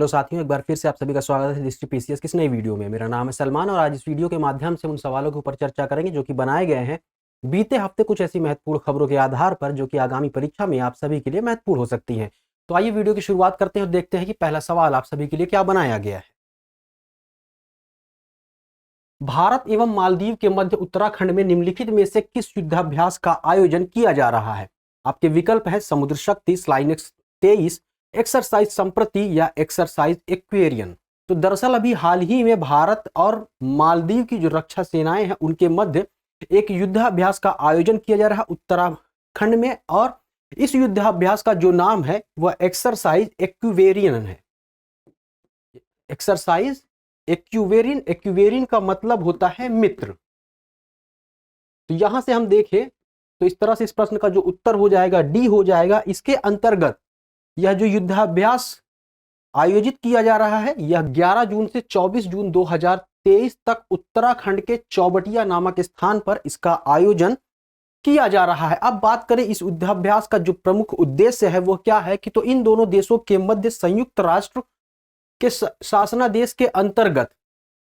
Hello साथियों, एक बार फिर से आप सभी का स्वागत है हिस्ट्री पीसीएस की इस नई वीडियो में। मेरा नाम है सलमान और आज इस वीडियो के माध्यम से उन सवालों के ऊपर चर्चा करेंगे जो कि बनाए गए हैं बीते हफ्ते कुछ ऐसी महत्वपूर्ण खबरों के आधार पर जो कि आगामी परीक्षा में आप सभी के लिए महत्वपूर्ण हो सकती हैं। तो आइए वीडियो की शुरुआत करते हैं और देखते हैं कि पहला सवाल आप सभी के लिए क्या बनाया गया है। भारत एवं मालदीव के मध्य उत्तराखंड में निम्नलिखित में से किस युद्धाभ्यास का आयोजन किया जा रहा है? आपके विकल्प है समुद्र शक्ति, स्लाइनेक्स 23, एक्सरसाइज संप्रति या एक्सरसाइज एक्वेरियन। तो दरअसल अभी हाल ही में भारत और मालदीव की जो रक्षा सेनाएं हैं उनके मध्य एक युद्धाभ्यास का आयोजन किया जा रहा है उत्तराखंड में, और इस युद्धाभ्यास का जो नाम है वह एक्सरसाइज एक्वेरियन है। एक्सरसाइज एक्वेरियन, एक्वेरियन का मतलब होता है मित्र। तो यहां से हम देखें तो इस तरह से इस प्रश्न का जो उत्तर हो जाएगा डी हो जाएगा। इसके अंतर्गत यह जो युद्धाभ्यास आयोजित किया जा रहा है यह 11 जून से 24 जून 2023 तक उत्तराखंड के चौबटिया नामक स्थान पर इसका आयोजन किया जा रहा है। अब बात करें इस युद्धाभ्यास का जो प्रमुख उद्देश्य है वो क्या है कि तो इन दोनों देशों के मध्य संयुक्त राष्ट्र के शासनादेश के अंतर्गत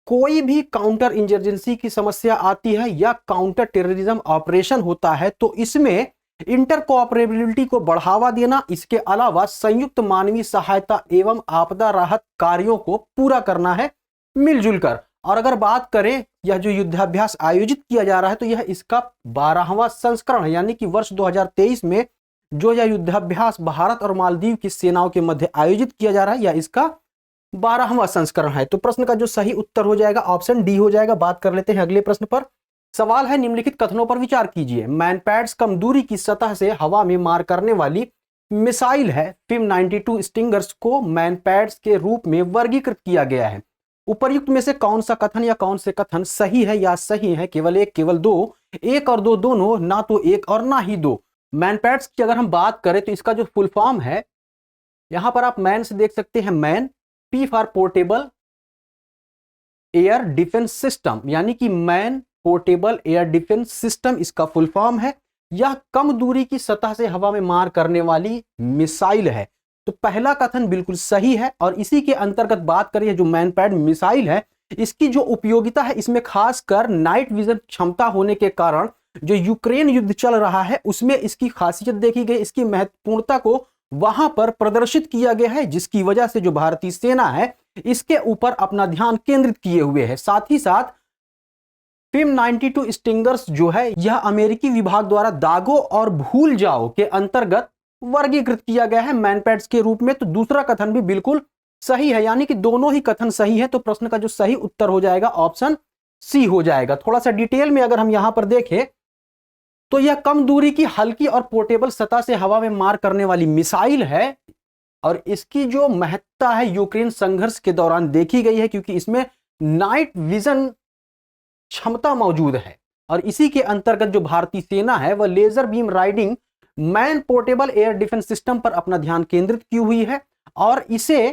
कोई भी काउंटर इंजर्जेंसी की समस्या आती है या काउंटर टेररिज्म ऑपरेशन होता है तो इसमें इंटर कोऑपरेबिलिटी को बढ़ावा देना, इसके अलावा संयुक्त मानवीय सहायता एवं आपदा राहत कार्यों को पूरा करना है मिलजुल कर। और अगर बात करें यह जो युद्धाभ्यास आयोजित किया जा रहा है तो यह इसका 12वां संस्करण है, यानी कि वर्ष 2023 में जो यह युद्धाभ्यास भारत और मालदीव की सेनाओं के मध्य आयोजित किया जा रहा है यह इसका 12वां संस्करण है। तो प्रश्न का जो सही उत्तर हो जाएगा ऑप्शन डी हो जाएगा। बात कर लेते हैं अगले प्रश्न पर। सवाल है निम्नलिखित कथनों पर विचार कीजिए। मैनपैड्स कम दूरी की सतह से हवा में मार करने वाली मिसाइल है। FIM 92 स्टिंगर्स को मैनपैड्स के रूप में वर्गीकृत किया गया है। उपर्युक्त में से कौन सा कथन या कौन से कथन सही है या सही है? केवल एक, केवल दो, एक और दो दोनों, ना तो एक और ना ही दो। मैनपैड्स की अगर हम बात करें तो इसका जो फुल फॉर्म है यहां पर आप मैन से देख सकते हैं, man, P for portable air defence system, यानी कि man portable air defence system इसका फुल फॉर्म है। यह कम दूरी की सतह से हवा में मार करने वाली मिसाइल है। तो पहला कथन बिल्कुल सही है। और इसी के अंतर्गत बात करें जो मैनपैड मिसाइल है इसकी जो उपयोगिता है इसमें खासकर नाइट विजन क्षमता होने के कारण जो यूक्रेन युद्ध चल रहा है उसमें इसकी खासियत देखी गई, इसकी महत्वपूर्णता को वहां पर प्रदर्शित किया गया है, जिसकी वजह से जो भारतीय सेना है इसके ऊपर अपना ध्यान केंद्रित किए हुए है। साथ ही साथ FIM 92 स्टिंगर्स जो है यह अमेरिकी विभाग द्वारा दागो और भूल जाओ के अंतर्गत वर्गीकृत किया गया है मैनपैड्स के रूप में। तो दूसरा कथन भी बिल्कुल सही है, यानी कि दोनों ही कथन सही है। तो प्रश्न का जो सही उत्तर हो जाएगा ऑप्शन सी हो जाएगा। थोड़ा सा डिटेल में अगर हम यहां पर देखें तो यह कम दूरी की हल्की और पोर्टेबल सतह से हवा में मार करने वाली मिसाइल है और इसकी जो महत्ता है यूक्रेन संघर्ष के दौरान देखी गई है, क्योंकि इसमें नाइट विजन क्षमता मौजूद है। और इसी के अंतर्गत जो भारतीय सेना है वह laser beam riding man portable air defence system पर अपना ध्यान केंद्रित की हुई है और इसे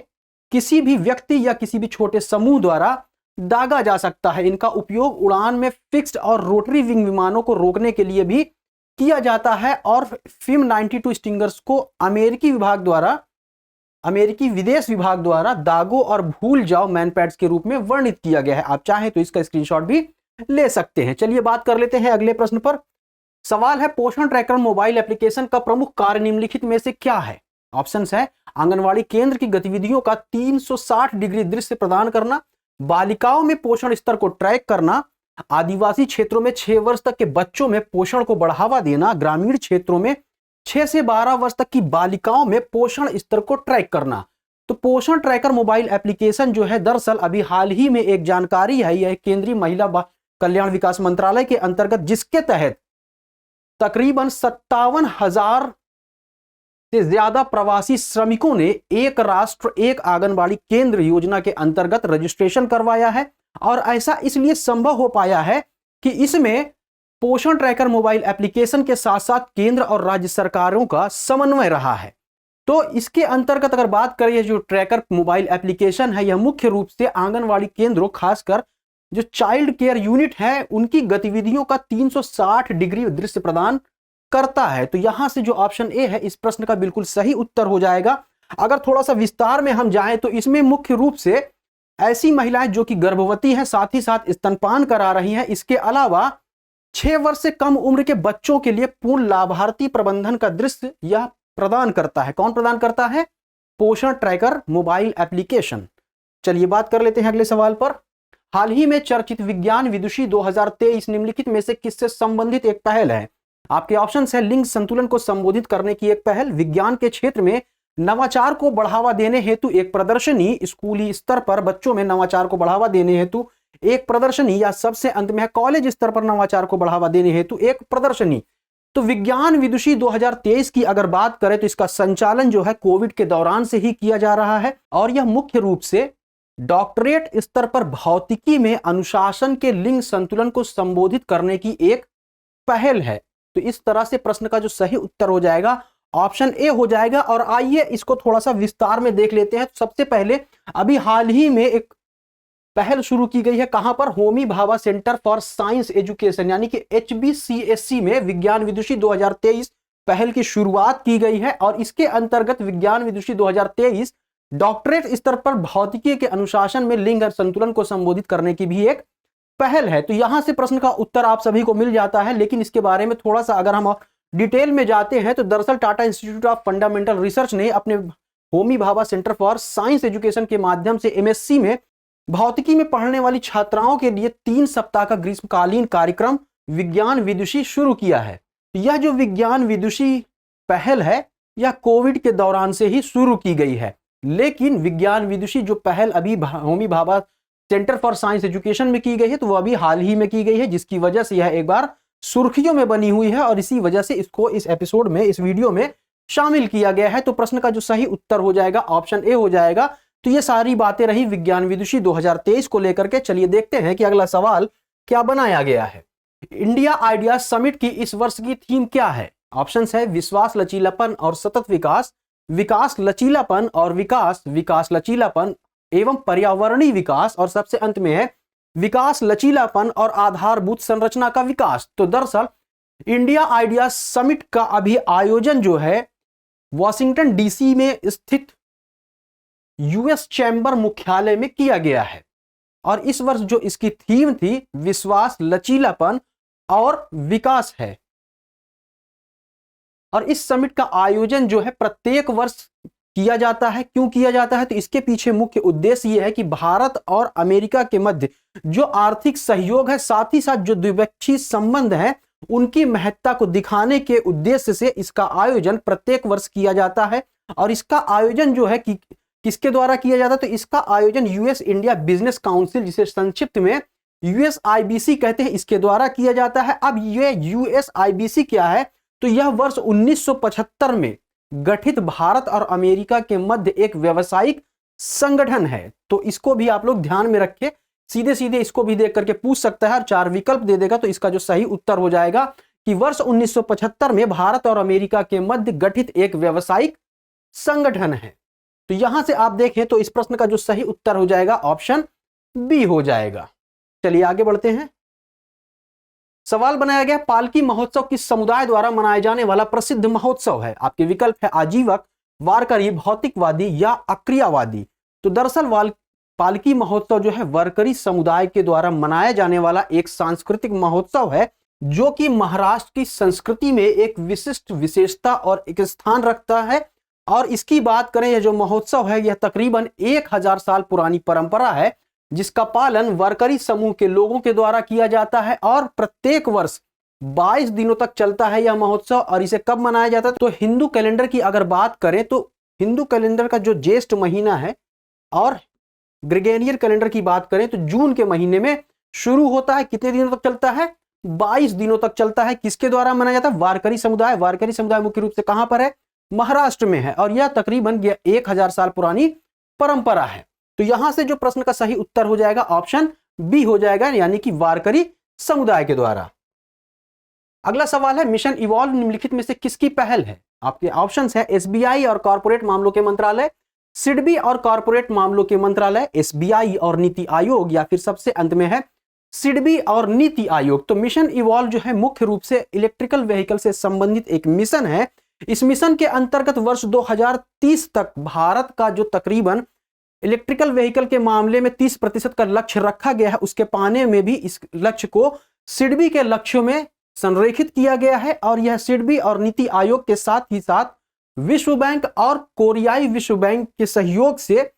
किसी भी व्यक्ति या किसी भी छोटे समूह द्वारा दागा जा सकता है। इनका उपयोग उड़ान में फिक्स्ड और रोटरी विंग विमानों को रोकने के लिए भी किया जाता है। और FIM 92 स्टिंगर्स को अमेरिकी विदेश विभाग द्वारा दागो और भूल जाओ मैनपैड्स के रूप में वर्णित किया गया है। आप चाहें तो इसका स्क्रीनशॉट भी ले सकते हैं। चलिए बात कर लेते हैं अगले प्रश्न पर। सवाल है पोषण ट्रैकर मोबाइल एप्लीकेशन का प्रमुख कार्य निम्नलिखित में से क्या है? ऑप्शंस है आंगनवाड़ी केंद्र की गतिविधियों का 360 डिग्री दृश्य प्रदान करना, बालिकाओं में पोषण स्तर को ट्रैक करना, आदिवासी क्षेत्रों में 6 वर्ष तक के बच्चों में पोषण को बढ़ावा देना, ग्रामीण क्षेत्रों में 6 से 12 वर्ष तक की बालिकाओं में पोषण स्तर को ट्रैक करना। तो पोषण ट्रैकर मोबाइल एप्लीकेशन जो है दरअसल अभी हाल ही में एक जानकारी है, यह केंद्रीय महिला कल्याण विकास मंत्रालय के अंतर्गत जिसके तहत तकरीबन 57,000 से ज्यादा प्रवासी श्रमिकों ने एक राष्ट्र एक आंगनबाड़ी केंद्र योजना के अंतर्गत रजिस्ट्रेशन करवाया है। और ऐसा इसलिए संभव हो पाया है कि इसमें पोषण ट्रैकर मोबाइल एप्लीकेशन के साथ साथ केंद्र और राज्य सरकारों का समन्वय रहा है। तो इसके अंतर्गत अगर बात करें जो ट्रैकर मोबाइल एप्लीकेशन है यह मुख्य रूप से आंगनवाड़ी केंद्रों खासकर जो चाइल्ड केयर यूनिट है उनकी गतिविधियों का 360 डिग्री दृश्य प्रदान करता है। तो यहां से जो ऑप्शन ए है इस प्रश्न का बिल्कुल सही उत्तर हो जाएगा। अगर थोड़ा सा विस्तार में हम जाएं तो इसमें मुख्य रूप से ऐसी महिलाएं जो कि गर्भवती हैं, साथ ही साथ स्तनपान करा रही हैं, इसके अलावा 6 वर्ष से कम उम्र के बच्चों के लिए पूर्ण लाभार्थी प्रबंधन का दृश्य यह प्रदान करता है। कौन प्रदान करता है? पोषण ट्रैकर मोबाइल एप्लीकेशन। चलिए बात कर लेते हैं अगले सवाल पर। हाल ही में चर्चित विज्ञान विदुषी 2023 निम्नलिखित में से किससे संबंधित एक पहल है? आपके ऑप्शन है लिंग संतुलन को संबोधित करने की एक पहल, विज्ञान के क्षेत्र में नवाचार को बढ़ावा देने हेतु एक प्रदर्शनी, स्कूली स्तर पर बच्चों में नवाचार को बढ़ावा देने हेतु एक प्रदर्शनी, या सबसे अंत में है कॉलेज स्तर पर नवाचार को बढ़ावा देने हेतु एक प्रदर्शनी। तो विज्ञान विदुषी 2023 की अगर बात करें तो इसका संचालन जो है कोविड के दौरान से ही किया जा रहा है, और यह मुख्य रूप से डॉक्टरेट स्तर पर भौतिकी में अनुशासन के लिंग संतुलन को संबोधित करने की एक पहल है। तो इस तरह से प्रश्न का जो सही उत्तर हो जाएगा ऑप्शन ए हो जाएगा। और आइए इसको थोड़ा सा विस्तार में देख लेते हैं। सबसे पहले अभी हाल ही में एक पहल शुरू की गई है, कहां पर? Homi Bhabha centre for science education यानी कि HBCSC में विज्ञान विदुषी 2023 पहल की शुरुआत की गई है, और इसके अंतर्गत विज्ञान विदुषी 2023 डॉक्टरेट स्तर पर भौतिकी के अनुशासन में लिंग संतुलन को संबोधित करने की भी एक पहल है। तो यहां से प्रश्न का उत्तर आप सभी को मिल जाता है, लेकिन इसके बारे में थोड़ा सा अगर हम डिटेल में जाते हैं तो दरअसल Tata institute of fundamental research ने अपने Homi Bhabha centre for science education के माध्यम से MSc में भौतिकी में पढ़ने वाली छात्राओं के लिए 3 सप्ताह का ग्रीष्मकालीन कार्यक्रम विज्ञान विदुषी शुरू किया है। यह जो विज्ञान विदुषी पहल है यह कोविड के दौरान से ही शुरू की गई है, लेकिन विज्ञान विदुषी जो पहल अभी Homi Bhabha centre for science education में की गई है तो वह अभी हाल ही में की गई है, जिसकी वजह से यह एक बार सुर्खियों में बनी हुई है, और इसी वजह से इसको इस एपिसोड में, इस वीडियो में शामिल किया गया है। तो प्रश्न का जो सही उत्तर हो जाएगा ऑप्शन ए हो जाएगा। तो ये सारी बातें रही विज्ञान विदुषी 2023 को लेकर के। चलिए देखते हैं कि अगला सवाल क्या बनाया गया है। इंडिया आइडिया समिट की इस वर्ष की थीम क्या है? ऑप्शन है विश्वास, लचीलापन और सतत विकास, विकास, लचीलापन और विकास, विकास, लचीलापन एवं पर्यावरणीय विकास, और सबसे अंत में है विकास, लचीलापन और आधारभूत संरचना का विकास। तो दरअसल इंडिया आइडिया समिट का अभी आयोजन जो है वॉशिंगटन DC में स्थित US चैम्बर मुख्यालय में किया गया है, और इस वर्ष जो इसकी थीम थी विश्वास, लचीलापन और विकास है। और इस समिट का आयोजन जो है प्रत्येक वर्ष किया जाता है। क्यों किया जाता है? तो इसके पीछे मुख्य उद्देश्य यह है कि भारत और अमेरिका के मध्य जो आर्थिक सहयोग है, साथ ही साथ जो द्विपक्षीय संबंध है, उनकी महत्ता को दिखाने के उद्देश्य से इसका आयोजन प्रत्येक वर्ष किया जाता है। और इसका आयोजन जो है कि किसके द्वारा किया जाता है? तो इसका आयोजन US इंडिया बिजनेस काउंसिल, जिसे संक्षिप्त में USIBC कहते हैं, इसके द्वारा किया जाता है। अब ये USIBC क्या है? तो यह वर्ष 1975 में गठित भारत और अमेरिका के मध्य एक व्यावसायिक संगठन है। तो इसको भी आप लोग ध्यान में रखें, सीधे सीधे इसको भी देख करके पूछ सकता है और 4 विकल्प दे देगा। तो इसका जो सही उत्तर हो जाएगा कि वर्ष 1975 में भारत और अमेरिका के मध्य गठित एक व्यावसायिक संगठन है। तो यहां से आप देखें तो इस प्रश्न का जो सही उत्तर हो जाएगा ऑप्शन बी हो जाएगा। चलिए आगे बढ़ते हैं। सवाल बनाया गया पालकी महोत्सव किस समुदाय द्वारा मनाया जाने वाला प्रसिद्ध महोत्सव है? आपके विकल्प है आजीवक, वारकरी, भौतिकवादी या अक्रियावादी। तो दरअसल पालकी महोत्सव जो है वारकरी समुदाय के द्वारा मनाया जाने वाला एक सांस्कृतिक महोत्सव है, जो कि महाराष्ट्र की संस्कृति में एक विशिष्ट विशेषता और एक स्थान रखता है। और इसकी बात करें, यह जो महोत्सव है यह तकरीबन 1000 साल पुरानी परंपरा है, जिसका पालन वारकरी समूह के लोगों के द्वारा किया जाता है, और प्रत्येक वर्ष 22 दिनों तक चलता है यह महोत्सव। और इसे कब मनाया जाता है? तो हिंदू कैलेंडर की अगर बात करें तो हिंदू कैलेंडर का जो ज्येष्ठ महीना है, और ग्रेगोरियन कैलेंडर की बात करें तो जून के महीने में शुरू होता है। कितने दिनों तक चलता है? 22 दिनों तक चलता है। किसके द्वारा मनाया जाता है? वारकरी समुदाय। वारकरी समुदाय मुख्य रूप से कहां पर है? महाराष्ट्र में है, और यह तकरीबन 1000 साल पुरानी परंपरा है। तो यहां से जो प्रश्न का सही उत्तर हो जाएगा ऑप्शन बी हो जाएगा, यानी कि वारकरी समुदाय के द्वारा। अगला सवाल है मिशन इवॉल्व निम्नलिखित में से किसकी पहल है? आपके ऑप्शंस है SBI और कॉर्पोरेट मामलों के मंत्रालय, सिडबी और कॉर्पोरेट मामलों के मंत्रालय, SBI और नीति आयोग, या फिर सबसे अंत में है सिडबी और नीति आयोग। तो मिशन इवॉल्व जो है मुख्य रूप से इलेक्ट्रिकल व्हीकल से संबंधित एक मिशन है, इस मिशन के अंतर्गत वर्ष 2030 तक भारत का जो तकरीबन इलेक्ट्रिकल व्हीकल के मामले में 30% का लक्ष्य रखा गया है, उसके पाने में भी इस लक्ष्य को सिडबी के लक्ष्यों में संरेखित किया गया है। और यह सिडबी और नीति आयोग के साथ ही साथ विश्व बैंक और कोरियाई विश्व बैंक के सहयोग से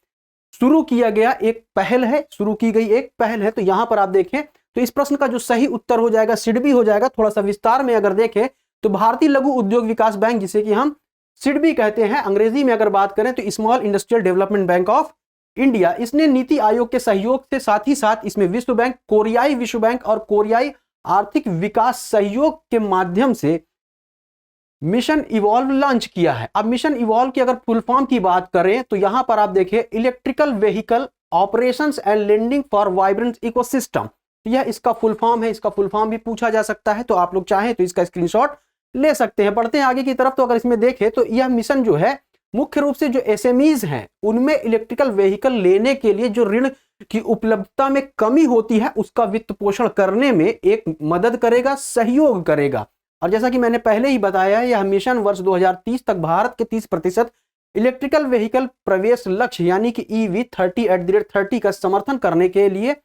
शुरू किया गया एक पहल है, शुरू की गई एक पहल है। तो यहां पर आप देखें तो इस प्रश्न का जो सही उत्तर हो जाएगा सिडबी हो जाएगा। थोड़ा सा विस्तार में अगर देखें तो भारतीय लघु उद्योग विकास बैंक, जिसे कि हम सिडबी कहते हैं अंग्रेजी में अगर बात करें तो small industrial development bank of India, इसने नीति आयोग के सहयोग से साथ ही साथ इसमें विश्व बैंक, कोरियाई विश्व बैंक और कोरियाई आर्थिक विकास सहयोग के माध्यम से मिशन इवॉल्व लॉन्च किया है। अब मिशन इवॉल्व की अगर फुल फॉर्म की बात करें तो यहां पर आप देखिए electrical vehicle operations and lending for vibrant ecosystem, यह इसका फुल फॉर्म है। इसका फुल फॉर्म भी पूछा जा सकता है, तो आप लोग चाहें तो इसका स्क्रीनशॉट ले सकते हैं। बढ़ते हैं आगे की तरफ। तो अगर इसमें देखें तो यह मिशन जो है मुख्य रूप से जो एसएमईज हैं उनमें इलेक्ट्रिकल व्हीकल लेने के लिए जो ऋण की उपलब्धता में कमी होती है उसका वित्त पोषण करने में एक मदद करेगा, सहयोग करेगा। और जैसा कि मैंने पहले ही बताया है, यह मिशन वर्ष 2030 तक भारत के 30% इलेक्ट्रिकल व्हीकल प्रवेश लक्ष्य यानी कि EV 30 का समर्थन करने के लिए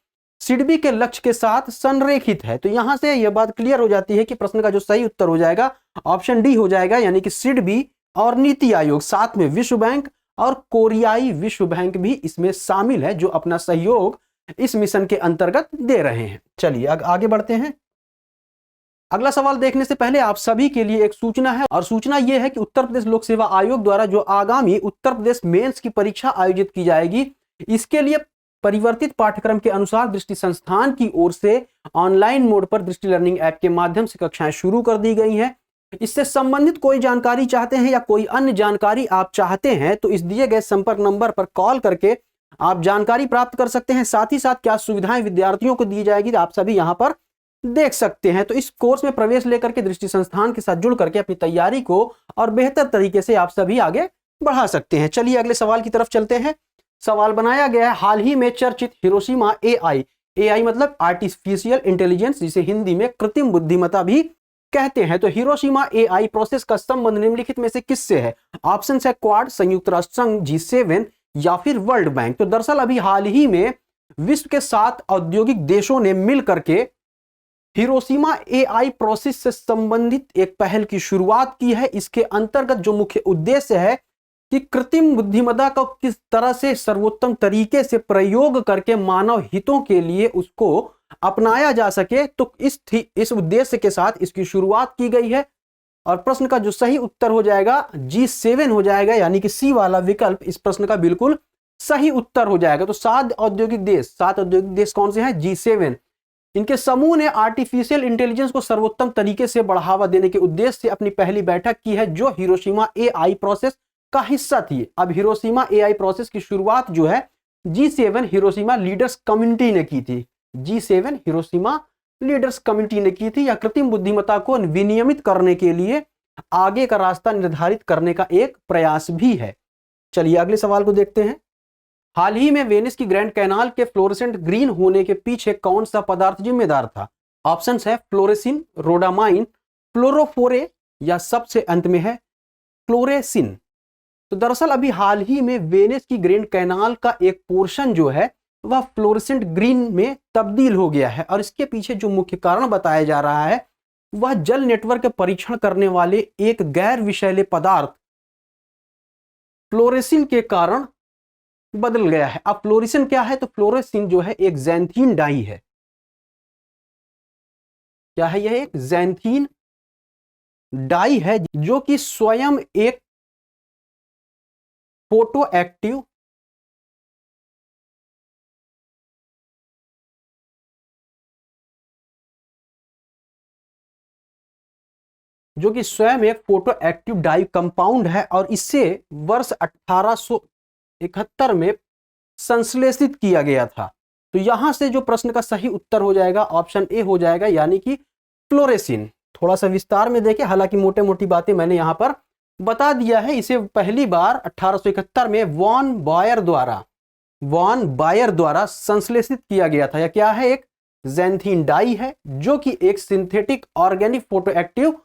सिडबी के लक्ष्य के साथ संरेखित है। तो यहां से यह बात क्लियर हो जाती है कि प्रश्न का जो सही उत्तर हो जाएगा ऑप्शन डी हो जाएगा, यानी कि सिडबी और नीति आयोग साथ में विश्व बैंक और कोरियाई विश्व बैंक भी इसमें शामिल है, जो अपना सहयोग इस मिशन के अंतर्गत दे रहे हैं। चलिए आगे बढ़ते हैं। अगला सवाल देखने से पहले आप सभी के लिए एक सूचना है, और सूचना यह है कि उत्तर प्रदेश लोक सेवा आयोग द्वारा जो आगामी उत्तर प्रदेश मेंस की परीक्षा आयोजित की जाएगी, इसके लिए परिवर्तित पाठ्यक्रम के अनुसार दृष्टि संस्थान की ओर से ऑनलाइन मोड पर दृष्टि लर्निंग ऐप के माध्यम से कक्षाएं शुरू कर दी गई हैं। इससे संबंधित कोई जानकारी चाहते हैं या कोई अन्य जानकारी आप चाहते हैं तो इस दिए गए संपर्क नंबर पर कॉल करके आप जानकारी प्राप्त कर सकते हैं। साथ ही साथ क्या सुविधाएं विद्यार्थियों को दी जाएगी आप सभी यहां पर देख सकते हैं। तो इस कोर्स में प्रवेश लेकर के दृष्टि संस्थान के साथ जुड़ करके अपनी तैयारी को और बेहतर तरीके से आप सभी आगे बढ़ा सकते हैं। चलिए अगले सवाल की तरफ चलते हैं। सवाल बनाया गया है हाल ही में चर्चित हिरोशिमा AI मतलब आर्टिफिशियल इंटेलिजेंस, जिसे हिंदी में कृत्रिम बुद्धिमत्ता भी कहते हैं। तो हिरोशिमा AI प्रोसेस का संबंध निम्नलिखित में से किससे है? ऑप्शन है क्वाड, संयुक्त राष्ट्र संघ, G7 या फिर वर्ल्ड बैंक। तो दरअसल अभी हाल ही में विश्व के 7 औद्योगिक देशों ने मिल करके हिरोशिमा AI प्रोसेस से संबंधित एक पहल की शुरुआत की है। इसके अंतर्गत जो मुख्य उद्देश्य है कि कृत्रिम बुद्धिमत्ता को किस तरह से सर्वोत्तम तरीके से प्रयोग करके मानव हितों के लिए उसको अपनाया जा सके, तो इस उद्देश्य के साथ इसकी शुरुआत की गई है। और प्रश्न का जो सही उत्तर हो जाएगा G7 हो जाएगा, यानी कि सी वाला विकल्प इस प्रश्न का बिल्कुल सही उत्तर हो जाएगा। तो 7 औद्योगिक देश कौन से हैं? G7। इनके समूह ने आर्टिफिशियल इंटेलिजेंस को सर्वोत्तम तरीके से बढ़ावा देने के उद्देश्य से अपनी पहली बैठक की है, जो हिरोशिमा AI प्रोसेस का हिस्सा थी। अब हिरोशिमा AI प्रोसेस की शुरुआत जो है G7 हिरोशिमा लीडर्स कम्युनिटी ने की थी। G7 हिरोशिमा लीडर्स कम्युनिटी ने की थी। यह कृत्रिम बुद्धिमत्ता को विनियमित करने के लिए आगे का रास्ता निर्धारित करने का एक प्रयास भी है। चलिए अगले सवाल को देखते हैं। हाल ही में वेनिस की ग्रैंड कैनाल के फ्लोरेसेंट ग्रीन होने के पीछे कौन सा पदार्थ जिम्मेदार था? ऑप्शंस है फ्लोरेसिन, रोडामाइन, फ्लोरोफोरे या सबसे अंत में है क्लोरेसिन। तो दरअसल अभी हाल ही में वेनिस की ग्रैंड कैनाल का एक पोर्शन जो है वह फ्लोरेसेंट ग्रीन में तब्दील हो गया है, और इसके पीछे जो मुख्य कारण बताया जा रहा है वह जल नेटवर्क के परीक्षण करने वाले एक गैर विषैले पदार्थ फ्लोरेसिन के कारण बदल गया है। अब फ्लोरेसिन क्या है? तो फ्लोरेसिन जो है एक ज़ैंथीन डाई है। क्या है? यह एक ज़ैंथीन डाई है जो कि स्वयं एक फोटो एक्टिव डाई कंपाउंड है, और इसे वर्ष 1871 में संश्लेषित किया गया था। तो यहां से जो प्रश्न का सही उत्तर हो जाएगा ऑप्शन ए हो जाएगा, यानी कि फ्लोरेसिन। थोड़ा सा विस्तार में देखें, हालांकि मोटे मोटी बातें मैंने यहां पर बता दिया है। इसे पहली बार 1871 में वॉन बायर द्वारा संश्लेषित किया गया था। यह क्या है? एक ज़ैंथीन डाई है जो कि एक synthetic organic photoactive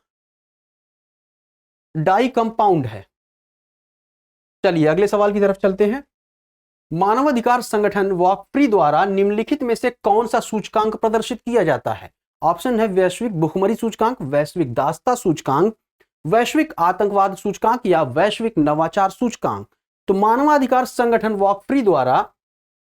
dye compound है। चलिए अगले सवाल की तरफ चलते हैं। मानवाधिकार संगठन वॉकफ्री द्वारा निम्नलिखित में से कौन सा सूचकांक प्रदर्शित किया जाता है? ऑप्शन है वैश्विक भुखमरी सूचकांक, वैश्विक दासता सूचकांक, वैश्विक आतंकवाद सूचकांक या वैश्विक नवाचार सूचकांक। तो मानवाधिकार संगठन वॉकफ्री द्वारा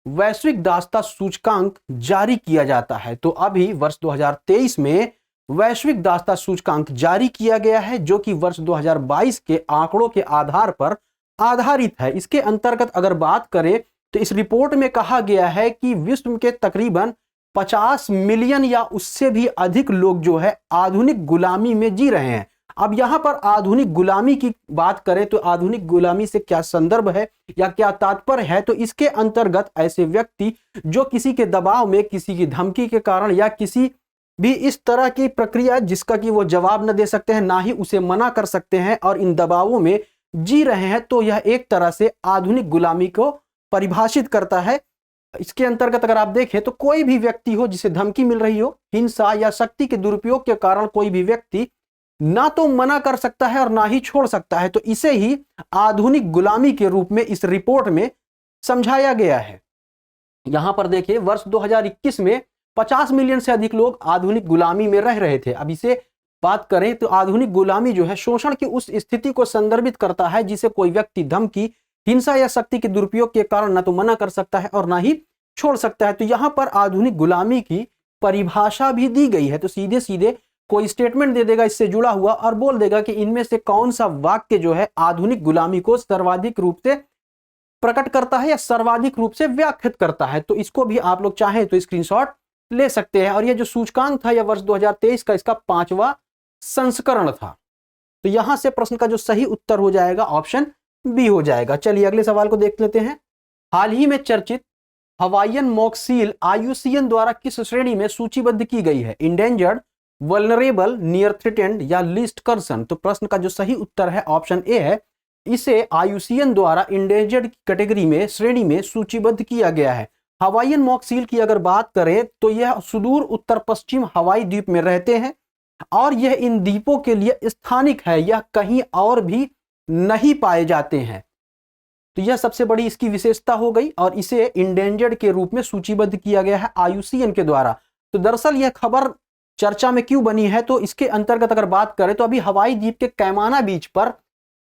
वैश्विक दासता सूचकांक जारी किया जाता है। तो अभी वर्ष 2023 में वैश्विक दासता सूचकांक जारी किया गया है, जो कि वर्ष 2022 के आंकड़ों के आधार पर आधारित है। इसके अंतर्गत अगर बात करें तो इस रिपोर्ट में कहा गया है कि विश्व के तकरीबन 50 मिलियन या उससे भी अधिक लोग जो है आधुनिक गुलामी में जी रहे हैं। अब यहां पर आधुनिक गुलामी की बात करें तो आधुनिक गुलामी से क्या संदर्भ है या क्या तात्पर्य है, तो इसके अंतर्गत ऐसे व्यक्ति जो किसी के दबाव में, किसी की धमकी के कारण या किसी भी इस तरह की प्रक्रिया जिसका कि वो जवाब न दे सकते हैं, ना ही उसे मना कर सकते हैं और इन दबावों में जी रहे हैं, तो यह एक तरह से आधुनिक गुलामी को परिभाषित करता है। इसके अंतर्गत अगर आप देखें तो कोई भी व्यक्ति हो जिसे धमकी मिल रही हो, हिंसा या शक्ति के दुरुपयोग के कारण कोई भी व्यक्ति ना तो मना कर सकता है और ना ही छोड़ सकता है, तो इसे ही आधुनिक गुलामी के रूप में इस रिपोर्ट में समझाया गया है। यहां पर देखिए वर्ष 2021 में 50 मिलियन से अधिक लोग आधुनिक गुलामी में रह रहे थे। अब इसे बात करें तो आधुनिक गुलामी जो है शोषण की उस स्थिति को संदर्भित करता है जिसे कोई व्यक्ति धमकी, हिंसा या शक्ति के दुरुपयोग के कारण ना तो मना कर सकता है और ना ही छोड़ सकता है। तो यहां पर आधुनिक गुलामी की परिभाषा भी दी गई है। तो सीधे सीधे कोई स्टेटमेंट दे देगा इससे जुड़ा हुआ और बोल देगा कि इनमें से कौन सा वाक्य जो है आधुनिक गुलामी को सर्वाधिक रूप से प्रकट करता है या सर्वाधिक रूप से व्याख्यात करता है। तो इसको भी आप लोग चाहें तो स्क्रीनशॉट ले सकते हैं। और यह जो सूचकांक था यह वर्ष 2023 का इसका 5वां संस्करण था। तो यहां से प्रश्न का जो सही उत्तर हो जाएगा ऑप्शन बी हो जाएगा। चलिए अगले सवाल को देख लेते हैं। हाल ही में चर्चित हवाईयन मॉक सील IUCN द्वारा किस श्रेणी में सूचीबद्ध की गई है? इंडेंजर्ड, वल्नरेबल, नियर थ्रेटेंड या लीस्ट कंसर्न। तो प्रश्न का जो सही उत्तर है ऑप्शन ए है। इसे IUCN द्वारा इंडेंजर्ड कैटेगरी में श्रेणी में सूचीबद्ध किया गया है। हवाईयन मॉक सील की अगर बात करें तो यह सुदूर उत्तर पश्चिम हवाई द्वीप में रहते हैं और यह इन द्वीपों के लिए स्थानिक है, यह कहीं और भी नहीं पाए जाते हैं। तो यह सबसे बड़ी इसकी विशेषता हो गई और इसे इंडेंजर्ड के रूप में सूचीबद्ध किया गया है IUCN के द्वारा। तो दरअसल यह खबर चर्चा में क्यों बनी है, तो इसके अंतर्गत अगर बात करें तो अभी हवाई द्वीप के कैमाना बीच पर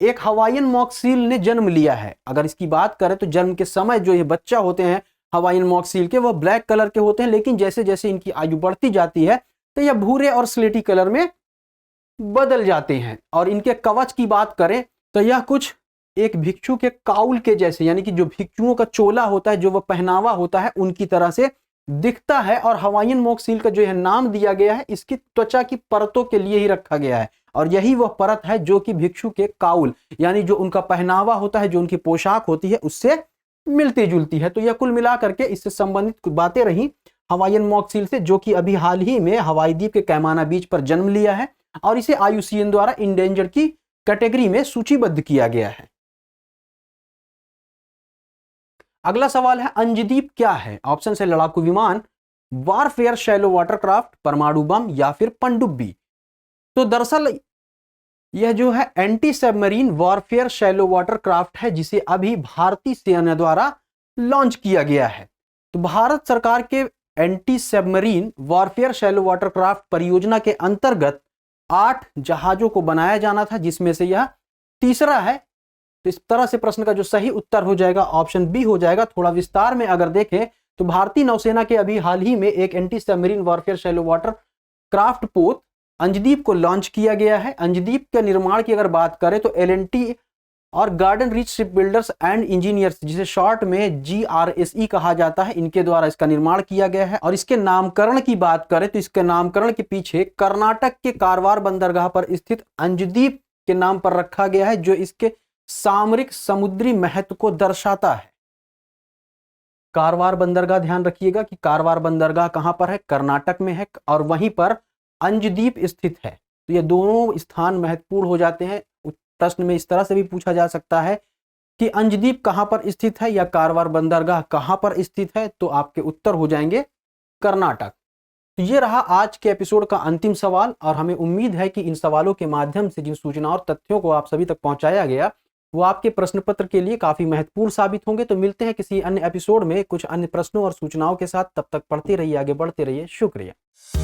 एक हवाईयन मॉक सील ने जन्म लिया है। अगर इसकी बात करें तो जन्म के समय जो ये बच्चा होते हैं हवाईयन मॉक सील के, वह ब्लैक कलर के होते हैं, लेकिन जैसे जैसे इनकी आयु बढ़ती जाती है तो यह भूरे और स्लेटी कलर में बदल जाते हैं। और इनके कवच की बात करें तो यह कुछ एक भिक्षु के काउल के जैसे, यानी कि जो भिक्षुओं का चोला होता है, जो वह पहनावा होता है, उनकी तरह से दिखता है। और हवाईयन मॉक सील का जो यह नाम दिया गया है इसकी त्वचा की परतों के लिए ही रखा गया है और यही वह परत है जो कि भिक्षु के काउल यानी जो उनका पहनावा होता है, जो उनकी पोशाक होती है, उससे मिलती जुलती है। तो यह कुल मिला करके इससे संबंधित बातें रही हवाईयन मॉक सील से, जो कि अभी हाल ही में हवाई द्वीप के कैमाना बीच पर जन्म लिया है और इसे IUCN द्वारा इंडेंजर्ड की कैटेगरी में सूचीबद्ध किया गया है। अगला सवाल है अंजदीप क्या है? ऑप्शन है लड़ाकू विमान, वारफेयर शैलो वाटरक्राफ्ट, परमाणु बम या फिर पनडुब्बी। तो दरअसल यह जो है anti submarine warfare shallow watercraft है जिसे अभी भारतीय सेना द्वारा लॉन्च किया गया है। तो भारत सरकार के anti submarine warfare shallow watercraft परियोजना के अंतर्गत 8 जहाजों को बनाया जाना था, जिसमें से यह तीसरा है। तो इस तरह से प्रश्न का जो सही उत्तर हो जाएगा ऑप्शन बी हो जाएगा। थोड़ा विस्तार में अगर देखें तो भारतीय नौसेना के अभी हाल ही में एक anti submarine warfare shallow water craft पोत अंजदीप को लॉन्च किया गया है। अंजदीप के निर्माण की अगर बात करें तो L&T और garden rich ship builders and engineers, जिसे शॉर्ट में GRSE कहा जाता है, इनके द्वारा इसका निर्माण किया गया है। और इसके नामकरण की बात करें तो इसके नामकरण के पीछे कर्नाटक के कारवार बंदरगाह पर स्थित अंजदीप के नाम पर रखा गया है, जो इसके सामरिक समुद्री महत्व को दर्शाता है। कारवार बंदरगाह, ध्यान रखिएगा कि कारवार बंदरगाह कहां पर है? कर्नाटक में है और वहीं पर अंजदीप स्थित है। तो ये दोनों स्थान महत्वपूर्ण हो जाते हैं। प्रश्न में इस तरह से भी पूछा जा सकता है कि अंजदीप कहां पर स्थित है या कारवार बंदरगाह कहां पर स्थित है, तो आपके उत्तर हो जाएंगे कर्नाटक। तो ये रहा आज के एपिसोड का अंतिम सवाल, और हमें उम्मीद है कि इन सवालों के माध्यम से जिन सूचनाओं और तथ्यों को आप सभी तक पहुंचाया गया वो आपके प्रश्न पत्र के लिए काफी महत्वपूर्ण साबित होंगे। तो मिलते हैं किसी अन्य एपिसोड में कुछ अन्य प्रश्नों और सूचनाओं के साथ, तब तक पढ़ते रहिए, आगे बढ़ते रहिए। शुक्रिया।